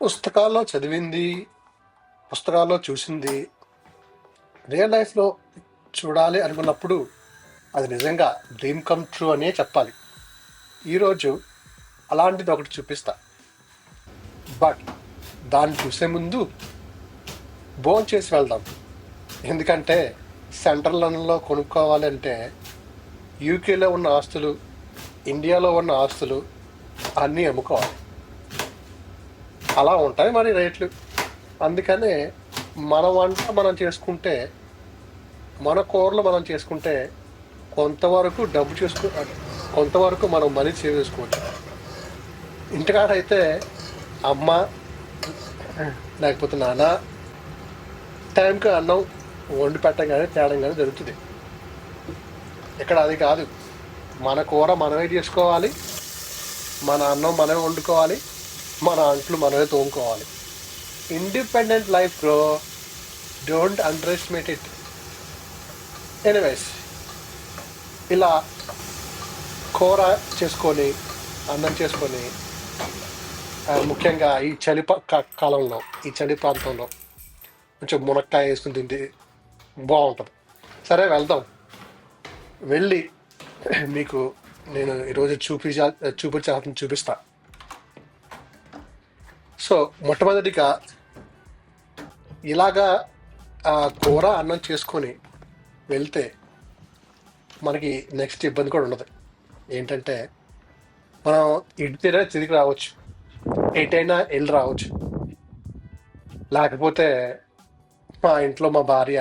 పుస్తకాల్లో చదివింది, పుస్తకాల్లో చూసింది, రియల్ లైఫ్లో చూడాలి అనుకున్నప్పుడు అది నిజంగా డ్రీమ్ కమ్ ట్రూ అనే చెప్పాలి. ఈరోజు అలాంటిది ఒకటి చూపిస్తా. బట్ దాన్ని చూసే ముందు చేసి వెళ్దాం. ఎందుకంటే సెంట్రల్ లండన్లో కొనుక్కోవాలి అంటే యూకేలో ఉన్న ఆస్తులు, ఇండియాలో ఉన్న ఆస్తులు అన్నీ అమ్ముకోవాలి. అలా ఉంటాయి మరి రేట్లు. అందుకనే మన వంట మనం చేసుకుంటే, మన కూరలు మనం చేసుకుంటే కొంతవరకు కొంతవరకు మనం మనీ సేవ్ చేసుకోవచ్చు. ఇంటికాడైతే అమ్మ లేకపోతే నాన్న టైంకి అన్నం వండి పెట్టగానే తేడం కానీ జరుగుతుంది. ఇక్కడ అది కాదు. మన కూర మనమే చేసుకోవాలి, మన అన్నం మనమే వండుకోవాలి, మన అంట్లు మనమే తోముకోవాలి. Independent life bro, don't underestimate it. Anyways, ఇలా కూర చేసుకొని అన్నం చేసుకొని ముఖ్యంగా ఈ చలి కాలంలో, ఈ చలి ప్రాంతంలో కొంచెం మునక్కాయ వేసుకుని తింటే బాగుంటుంది. సరే వెళ్దాం. వెళ్ళి మీకు నేను ఈరోజు చూపిస్తా. సో మొట్టమొదటిగా ఇలాగా కూర అన్నం చేసుకొని వెళ్తే మనకి నెక్స్ట్ ఇబ్బంది కూడా ఉండదు. ఏంటంటే మనం ఇంటిదైనా తిరిగి రావచ్చు, ఎటైనా వెళ్ళి రావచ్చు. లేకపోతే మా ఇంట్లో మా భార్య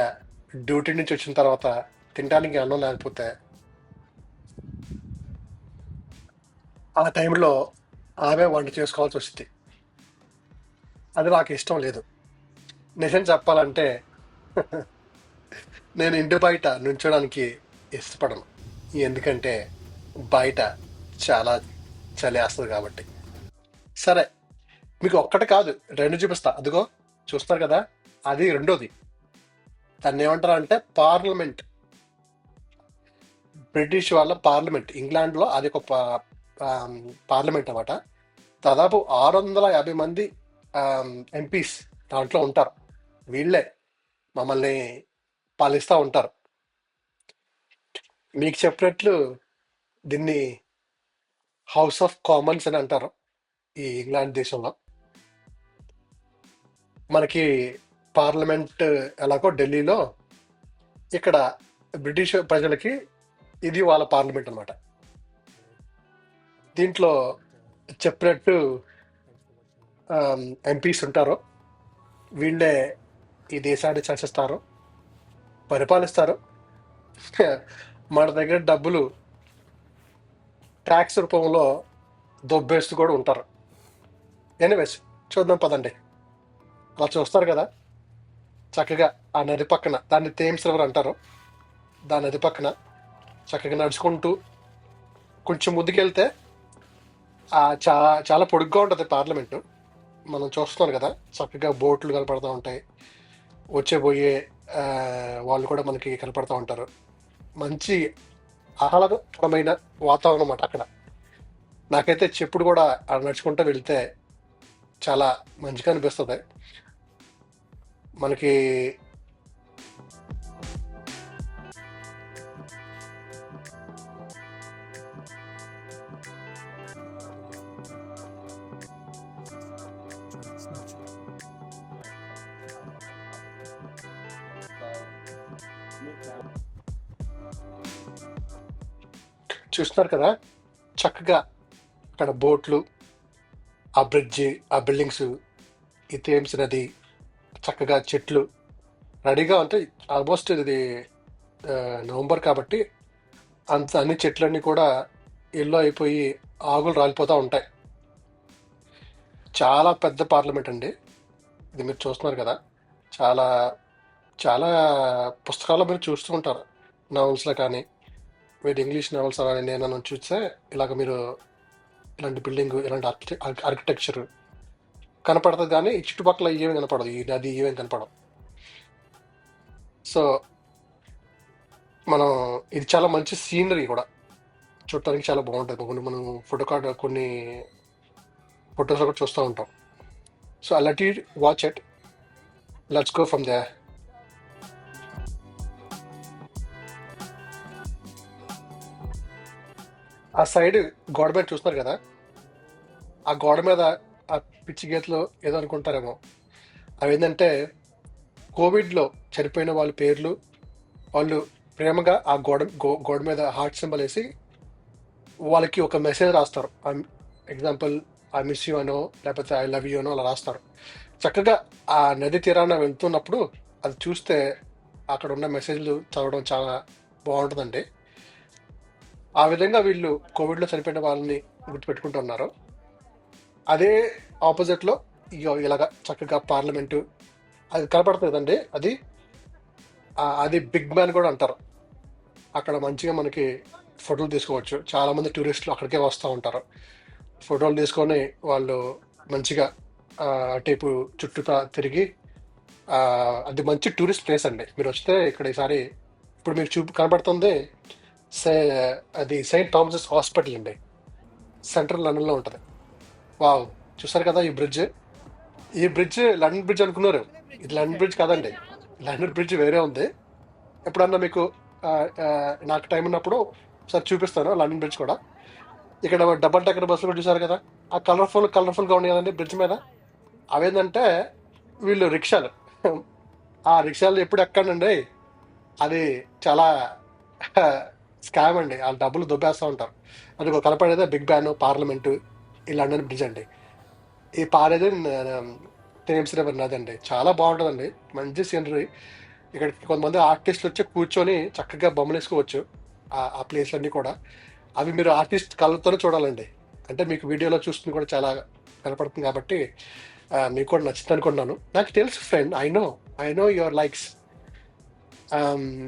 డ్యూటీ నుంచి వచ్చిన తర్వాత తినడానికి అన్నం లేకపోతే ఆ టైంలో ఆమె వంట చేసుకోవాల్సి వస్తుంది. అది నాకు ఇష్టం లేదు. నిజం చెప్పాలంటే నేను ఇంటి బయట నుంచోడానికి ఇష్టపడను. ఎందుకంటే బయట చాలా చలి వేస్తుంది కాబట్టి. సరే, మీకు ఒక్కటి కాదు, రెండు చూపిస్తా. అదిగో చూస్తారు కదా, అది రెండోది. దాన్ని ఏమంటారు అంటే పార్లమెంట్. బ్రిటిష్ వాళ్ళ పార్లమెంట్, ఇంగ్లాండ్లో అది ఒక పార్లమెంట్ అనమాట. దాదాపు 650 మంది ఎంపీస్ దాంట్లో ఉంటారు. వీళ్ళే మమ్మల్ని పాలిస్తూ ఉంటారు. మీకు చెప్పినట్లు దీన్ని హౌస్ ఆఫ్ కామన్స్ అని అంటారు ఈ ఇంగ్లాండ్ దేశంలో. మనకి పార్లమెంట్ ఎలాగో ఢిల్లీలో, ఇక్కడ బ్రిటిష్ ప్రజలకి ఇది వాళ్ళ పార్లమెంట్ అనమాట. దీంట్లో చెప్పినట్టు ఎంపీస్ ఉంటారు. వీళ్ళే ఈ దేశాన్ని శాసిస్తారు, పరిపాలిస్తారు. మన దగ్గర డబ్బులు ట్యాక్స్ రూపంలో దొబ్బేస్తూ కూడా ఉంటారు. ఎనీవేస్, చూద్దాం పదండి. అలా చూస్తారు కదా, చక్కగా ఆ నది పక్కన, దాన్ని థేమ్స్ రివర్ అంటారు, దాని నది పక్కన చక్కగా నడుచుకుంటూ కొంచెం ముందుకెళ్తే చాలా పొడుగ్గా ఉంటుంది పార్లమెంటు. మనం చూస్తున్నాం కదా, చక్కగా బోట్లు కనపడుతూ ఉంటాయి, వచ్చేపోయే వాళ్ళు కూడా మనకి కనపడుతూ ఉంటారు. మంచి ఆహ్లాదకరమైన వాతావరణం అన్నమాట అక్కడ. నాకైతే చెప్పుడు కూడా నడుచుకుంటూ వెళ్తే చాలా మంచిగా అనిపిస్తుంది. మనకి చూస్తున్నారు కదా, చక్కగా అక్కడ బోట్లు, ఆ బ్రిడ్జి, ఆ బిల్డింగ్స్, ఈ థేమ్స్ నది, చక్కగా చెట్లు రెడీగా ఉంటాయి. ఆల్మోస్ట్ ఇది నవంబర్ కాబట్టి అన్ని చెట్లన్నీ కూడా ఎల్లో అయిపోయి ఆకులు రాలిపోతూ ఉంటాయి. చాలా పెద్ద పార్లమెంట్ అండి ఇది. మీరు చూస్తున్నారు కదా, చాలా చాలా పుస్తకాల్లో మీరు చూస్తూ ఉంటారు, నవల్స్లో కానీ, మీరు ఇంగ్లీష్ నవల్స్ కానీ నేను చూస్తే ఇలాగ మీరు ఇలాంటి బిల్డింగ్, ఇలాంటి ఆర్కిటెక్చర్ కనపడుతుంది. కానీ ఈ చుట్టుపక్కల ఏమేమి కనపడదు, ఈ నది ఏమేమి కనపడదు. సో మనం ఇది చాలా మంచి సీనరీ కూడా, చూడటానికి చాలా బాగుంటుంది. మనం ఫోటో ఫొటోస్ కూడా చూస్తూ ఉంటాం. So I let you watch it. Let's go from they. ఆ సైడ్ గోడ మీద చూస్తున్నారు కదా, ఆ గోడ మీద ఆ పిచ్చి గీతలు ఏదో అనుకుంటారేమో, అవి ఏంటంటే కోవిడ్లో చనిపోయిన వాళ్ళ పేర్లు. వాళ్ళు ప్రేమగా ఆ గోడ మీద హార్ట్ సింబల్ వేసి వాళ్ళకి ఒక మెసేజ్ రాస్తారు. ఎగ్జాంపుల్ ఐ మిస్ యూ అనో, లేకపోతే ఐ లవ్ యూ అనో అలా రాస్తారు. చక్కగా ఆ నది తీరాన వెళ్తున్నప్పుడు అది చూస్తే అక్కడ ఉన్న మెసేజ్లు చదవడం చాలా బాగుంటుందండి. ఆ విధంగా వీళ్ళు కోవిడ్లో చనిపోయిన వాళ్ళని గుర్తుపెట్టుకుంటున్నారు. అదే ఆపోజిట్లో ఇలాగా చక్కగా పార్లమెంటు అది కనపడుతుందండి. అది బిగ్ మ్యాన్ కూడా అంటారు. అక్కడ మంచిగా మనకి ఫోటోలు తీసుకోవచ్చు. చాలా మంది టూరిస్టులు అక్కడికే వస్తూ ఉంటారు. ఫోటోలు తీసుకొని వాళ్ళు మంచిగా అటేపు చుట్టూ తిరిగి అది మంచి టూరిస్ట్ ప్లేస్ అండి. మీరు వస్తే ఇక్కడ ఈసారి ఇప్పుడు మీకు కనబడుతుంది అది సెయింట్ థామసెస్ హాస్పిటల్ అండి, సెంట్రల్ లండన్లో ఉంటుంది. వావ్, చూసారు కదా ఈ బ్రిడ్జ్ లండన్ బ్రిడ్జ్ అనుకున్నారు. ఇది లండన్ బ్రిడ్జ్ కాదండి, లండన్ బ్రిడ్జ్ వేరే ఉంది. ఎప్పుడన్నా మీకు నాకు టైం ఉన్నప్పుడు ఒకసారి చూపిస్తాను లండన్ బ్రిడ్జ్ కూడా. ఇక్కడ డబల్ డెక్కర్ బస్సులు కూడా చూసారు కదా, ఆ కలర్ఫుల్గా ఉన్నాయి కదండి బ్రిడ్జ్ మీద. అవేంటంటే వీళ్ళు రిక్షాలు. ఆ రిక్షాలు ఎప్పుడు ఎక్కండి, అది చాలా స్కామ్ అండి. వాళ్ళు డబ్బులు దొబ్బేస్తూ ఉంటారు. అది కనపడేదే బిగ్ బ్యాన్, పార్లమెంటు, ఈ లండన్ బ్రిడ్జ్ అండి. ఈ పారేది థేమ్స్ రివర్ నది అండి. చాలా బాగుంటుందండి, మంచి సీనరీ. ఇక్కడ కొంతమంది ఆర్టిస్టులు వచ్చి కూర్చొని చక్కగా బొమ్మలు వేసుకోవచ్చు ఆ ప్లేస్ అన్నీ కూడా. అవి మీరు ఆర్టిస్ట్ కళ్ళతోనే చూడాలండి. అంటే మీకు వీడియోలో చూస్తుంది కూడా చాలా కనపడుతుంది కాబట్టి మీకు కూడా నచ్చుతుంది అనుకుంటున్నాను. నాకు తెలుసు friend, I know your likes.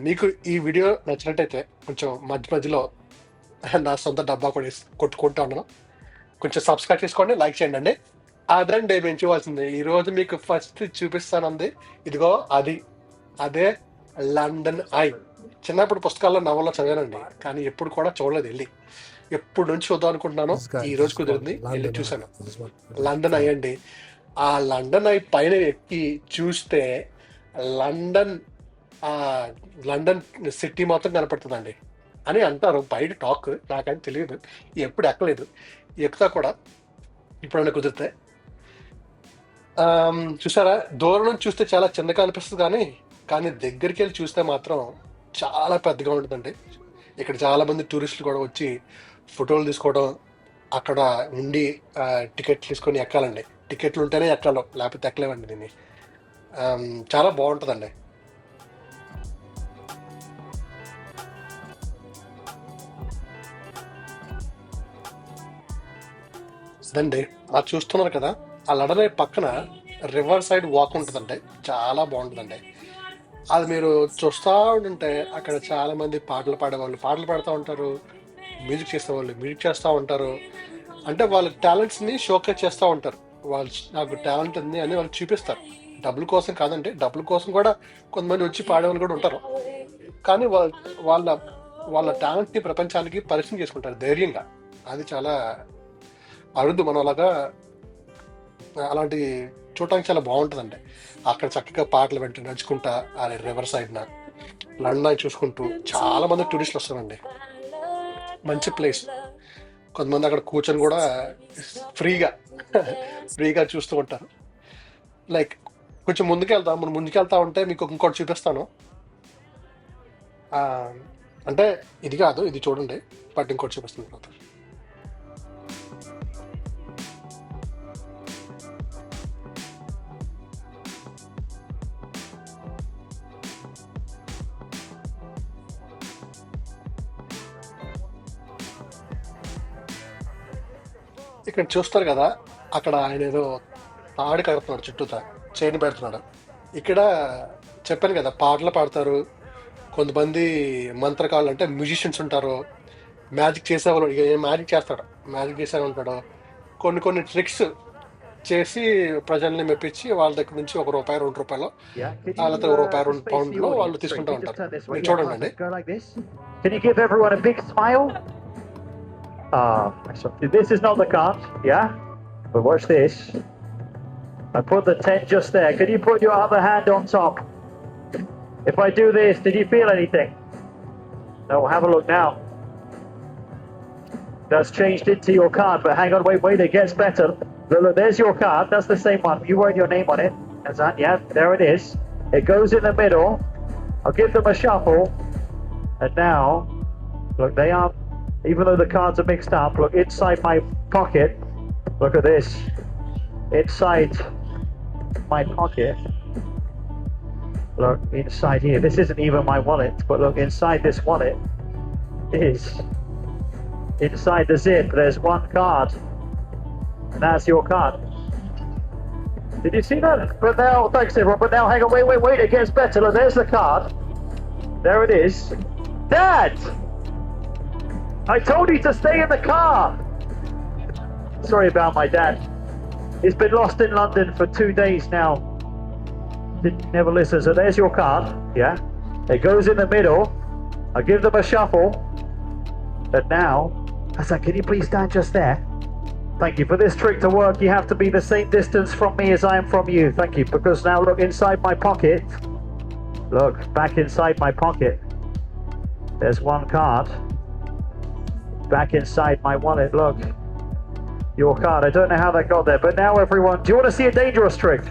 మీకు ఈ వీడియో నచ్చినట్టయితే కొంచెం మధ్యలో నా సొంత డబ్బా కూడా కొట్టుకుంటా ఉన్నాను, కొంచెం సబ్స్క్రైబ్ చేసుకోండి, లైక్ చేయండి అండి. అదండి మేము చూడాల్సింది. ఈరోజు మీకు ఫస్ట్ చూపిస్తానంది ఇదిగో అదే లండన్ ఐ. చిన్నప్పుడు పుస్తకాల్లో నవల్లో చదివానండి, కానీ ఎప్పుడు కూడా చూడలేదు వెళ్ళి. ఎప్పుడు నుంచి చూద్దాం అనుకుంటున్నాను, ఈ రోజు కుదిరింది, వెళ్ళి చూశాను. లండన్ ఐ అండి. ఆ లండన్ ఐ పైన ఎక్కి చూస్తే లండన్ సిటీ మొత్తం కనపడుతుందండి అని అంటారు బయట టాక్. నాకని తెలియదు, ఎప్పుడు ఎక్కలేదు, ఎక్కుతా కూడా ఇప్పుడన్నా కుదిరితే. చూసారా, దూరం నుంచి చూస్తే చాలా చిన్నగా అనిపిస్తుంది, కానీ దగ్గరికి వెళ్ళి చూస్తే మాత్రం చాలా పెద్దగా ఉంటుందండి. ఇక్కడ చాలా మంది టూరిస్టులు కూడా వచ్చి ఫోటోలు తీసుకోవడం, అక్కడ ఉండి టికెట్లు తీసుకొని ఎక్కాలండి. టికెట్లు ఉంటేనే ఎక్కాలి, లేకపోతే ఎక్కలేమండి దీన్ని. చాలా బాగుంటుందండి. అదండి, అది చూస్తున్నారు కదా, ఆ లండన్ పక్కన రివర్ సైడ్ వాక్ ఉంటుందండి, చాలా బాగుంటుందండి. అది మీరు చూస్తూ ఉంటుంటే అక్కడ చాలా మంది పాటలు పాడేవాళ్ళు పాటలు పాడుతూ ఉంటారు, మ్యూజిక్ చేసేవాళ్ళు మ్యూజిక్ చేస్తూ ఉంటారు. అంటే వాళ్ళ టాలెంట్స్ని షోకేస్ చేస్తూ ఉంటారు. వాళ్ళు నాకు టాలెంట్ ఉంది అని వాళ్ళు చూపిస్తారు. డబ్బుల కోసం కాదండి, డబ్బుల కోసం కూడా కొంతమంది వచ్చి పాడేవాళ్ళు కూడా ఉంటారు. కానీ వాళ్ళ వాళ్ళ టాలెంట్ని ప్రపంచానికి పరిచయం చేసుకుంటారు ధైర్యంగా. అది చాలా అరుదు. మనం అలాంటి చూడటానికి చాలా బాగుంటుందండి. అక్కడ చక్కగా పాటలు వెంట నడుచుకుంటా ఆ రివర్ సైడ్న లండన్ చూసుకుంటూ చాలా మంది టూరిస్టులు వస్తారండి. మంచి ప్లేస్. కొంతమంది అక్కడ కూర్చొని కూడా ఫ్రీగా చూస్తూ ఉంటారు. లైక్ కొంచెం ముందుకెళ్తా ఉంటే మీకు ఇంకోటి చూపిస్తాను. అంటే ఇది కాదు, ఇది చూడండి, బట్ ఇంకోటి చూపిస్తుంది తర్వాత. ఇక్కడ చూస్తారు కదా, అక్కడ ఆయన ఏదో తాడు కడుతున్నాడు, చుట్టూతా చైన్ పెడుతున్నాడు. ఇక్కడ చెప్పాను కదా, పాటలు పాడతారు కొంతమంది, మంత్రకాలు అంటే మ్యూజిషియన్స్ ఉంటారు, మ్యాజిక్ చేసేవాళ్ళు. ఇక మ్యాజిక్ చేసే ఉంటాడు. కొన్ని ట్రిక్స్ చేసి ప్రజల్ని మెప్పించి వాళ్ళ దగ్గర నుంచి ₹1 ₹2 లేకపోతే ₹1 £2 వాళ్ళు తీసుకుంటూ ఉంటారు. మీరు చూడండి. This is not the cart, yeah? But watch this. I put the 10 just there. Can you put your other hand on top? If I do this, did you feel anything? No, have a look now. That's changed into your card, but hang on, wait, it gets better. Look, there's your card. That's the same one. You wrote your name on it. That's that, yeah, there it is. It goes in the middle. I'll give them a shuffle. And now, look, they are, even though the cards are mixed up, look, inside my pocket, look at this. Inside my pocket, look, inside here, this isn't even my wallet, but look, inside this wallet is, inside the zip, there's one card, and that's your card. Did you see that? But now, thanks everyone, but now hang on, wait, it gets better. Look, there's the card. There it is. Dad! I told you to stay in the car! Sorry about my dad. He's been lost in London for 2 days now. Never listens. So there's your card, yeah? It goes in the middle. I give them a shuffle. And now, I said, can you please stand just there? Thank you. For this trick to work, you have to be the same distance from me as I am from you. Thank you. Because now look inside my pocket. Look, back inside my pocket. There's one card. Back inside my wallet, look. Your card. I don't know how that got there, but now everyone, do you want to see a dangerous trick?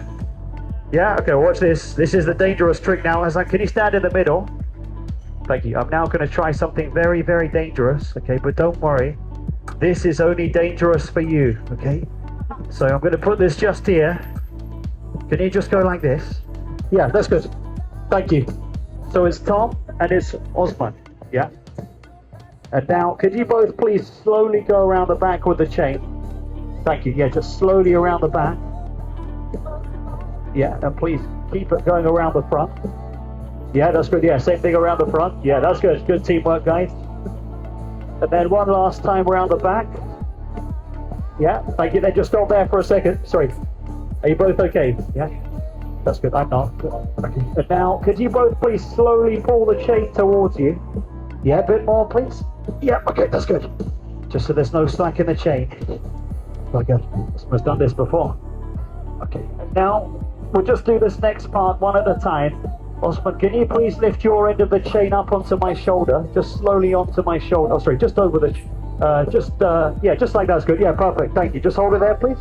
Yeah? Okay, watch this. This is the dangerous trick now. Hassan, can you stand in the middle? Thank you. I'm now going to try something very, very dangerous. Okay, but don't worry. This is only dangerous for you, okay? So I'm going to put this just here. Can you just go like this? Yeah, that's good. Thank you. So it's Tom and it's Osman, yeah? And now, could you both please slowly go around the back with the chain? Thank you, yeah, just slowly around the back. Yeah, and please keep it going around the front. Yeah, that's good, yeah, same thing around the front. Yeah, that's good, good teamwork, guys. And then one last time around the back. Yeah, thank you, then just stop there for a second. Sorry, are you both okay? Yeah, that's good, I'm not. Okay. And now, could you both please slowly pull the chain towards you? Yeah, a bit more, please. Yeah, okay, that's good. Just so there's no slack in the chain. Like I've done this before. Okay, and now we'll just do this next part one at a time. Osman, can you please lift your end of the chain up onto my shoulder? Just slowly onto my shoulder. Oh, sorry, just over the, yeah, just like that's good. Yeah, perfect, thank you. Just hold it there, please.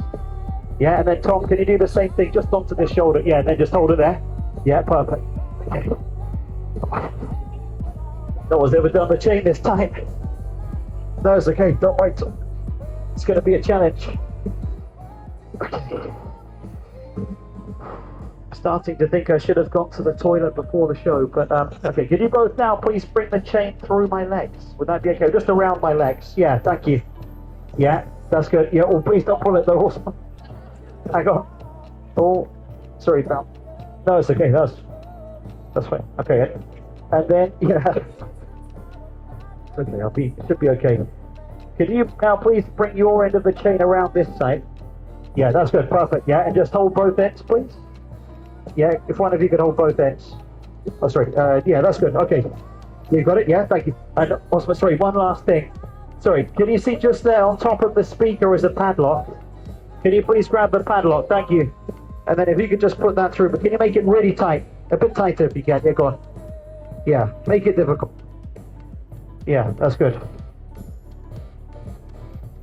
Yeah, and then Tom, can you do the same thing just onto the shoulder? Yeah, and then just hold it there. Yeah, perfect. Okay. No one's ever done the chain this time. No, it's okay, don't wait. It's going to be a challenge. Okay. Starting to think I should have gone to the toilet before the show, but okay, can you both now please bring the chain through my legs? Would that be okay? Just around my legs. Yeah, thank you. Yeah, that's good. Yeah, oh, please don't pull it though. Hang on. Oh, sorry, pal. No, it's okay, that's fine. Okay, and then, yeah. Okay, should be okay. Can you now please bring your end of the chain around this side? Yeah, that's good, perfect. Yeah, and just hold both ends, please. Yeah, if one of you could hold both ends. Oh, sorry. Yeah, that's good. Okay, you got it. Yeah, thank you. And also, sorry, one last thing. Sorry, can you see just there on top of the speaker is a padlock? Can you please grab the padlock? Thank you. And then if you could just put that through, but can you make it really tight? A bit tighter if you can. Yeah, go on. Yeah, make it difficult. Yeah, that's good.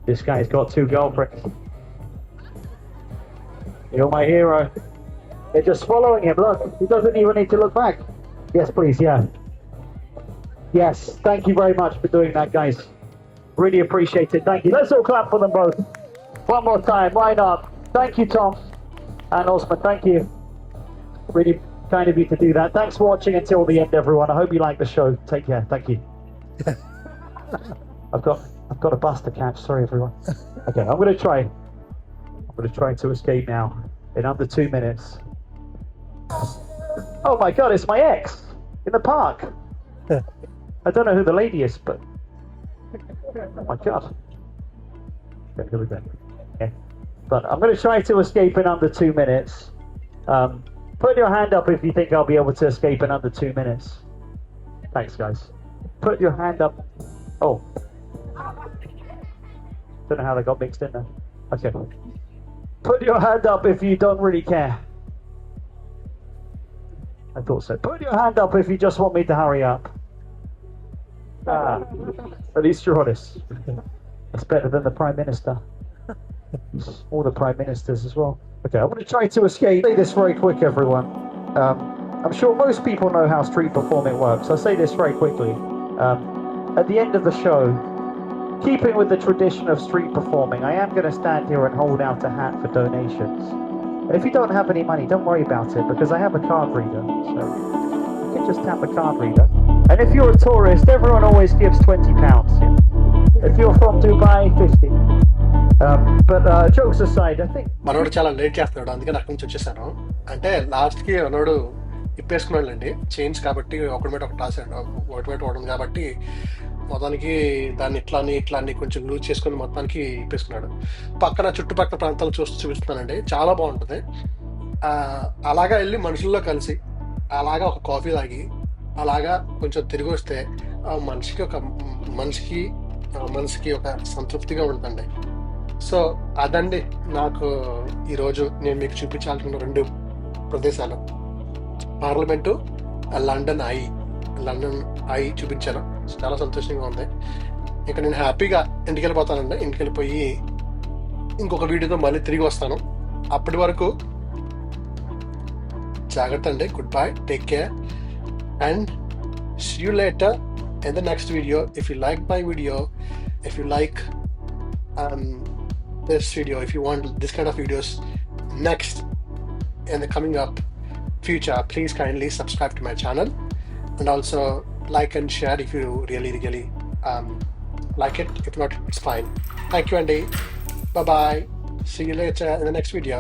This guy's got 2 girlfriends. You're my hero. They're just following him, look. He doesn't even need to look back. Yes, please, yeah. Yes, thank you very much for doing that, guys. Really appreciate it, thank you. Let's all clap for them both. One more time, why not? Thank you, Tom. And Osman, thank you. Really kind of you to do that. Thanks for watching until the end, everyone. I hope you like the show. Take care, thank you. I've got a bus to catch, sorry everyone. Okay, I'm gonna try to escape now in under 2 minutes. Oh my god, it's my ex in the park. I don't know who the lady is, but oh my god. Okay, here we go. Okay. But I'm going to try to escape in under 2 minutes. Put your hand up if you think I'll be able to escape in under 2 minutes. Thanks, guys. Put your hand up. Oh. Don't know how they got mixed in there. Okay. Put your hand up if you don't really care. I thought so. Put your hand up if you just want me to hurry up. At least you're honest. That's better than the Prime Minister. All the Prime Ministers as well. Okay, I'm going to try to escape. Say this very quick, everyone. I'm sure most people know how street performing works. I'll say this very quickly. At the end of the show, keeping with the tradition of street performing, I am going to stand here and hold out a hat for donations. And if you don't have any money, don't worry about it, because I have a card reader. So you can just tap a card reader. And if you're a tourist, everyone always gives £20. Yeah. If you're from Dubai, 50. But jokes aside, I think మనోడు చాలా late చేస్తున్నాడు, అందుకని అక్కడి నుంచి వచ్చేసాను. అంటే లాస్ట్కి మనోడు ఇప్పేసుకున్నాడులేండి, చైన్స్ కాబట్టి ఒకటి మీద ఒకటి రాశాడు, ఒకటి మీద ఒకటి ఉంది కాబట్టి మొత్తానికి దాన్ని ఇట్లా అని కొంచెం లూజ్ చేసుకుని మొత్తానికి ఇప్పేసుకున్నాడు. పక్కన చుట్టుపక్కల ప్రాంతాలు చూపిస్తున్నానండి, చాలా బాగుంటుంది. అలాగా వెళ్ళి మనుషుల్లో కలిసి అలాగా ఒక కాఫీ తాగి అలాగా కొంచెం తిరిగి వస్తే మనసుకి ఒక సంతృప్తిగా ఉంటుందండి. సో అదండి నాకు ఈరోజు నేను మీకు చూపించాల్సిన 2 ప్రదేశాలు, పార్లమెంటు, లండన్ ఐ చూపించాను. చాలా సంతోషంగా ఉంది. ఇక నేను హ్యాపీగా ఇంటికి వెళ్ళిపోతానండి. ఇంటికి వెళ్ళిపోయి ఇంకొక వీడియోతో మళ్ళీ తిరిగి వస్తాను. అప్పటి వరకు జాగ్రత్త అండి. Good bye, take care and see you later in the next video. If you like my video, if you like this video, if you want this kind of videos next in the coming up future, please kindly subscribe to my channel and also like and share if you really like it. If not, it's fine. Thank you, Andy. Bye bye. See you later in the next video.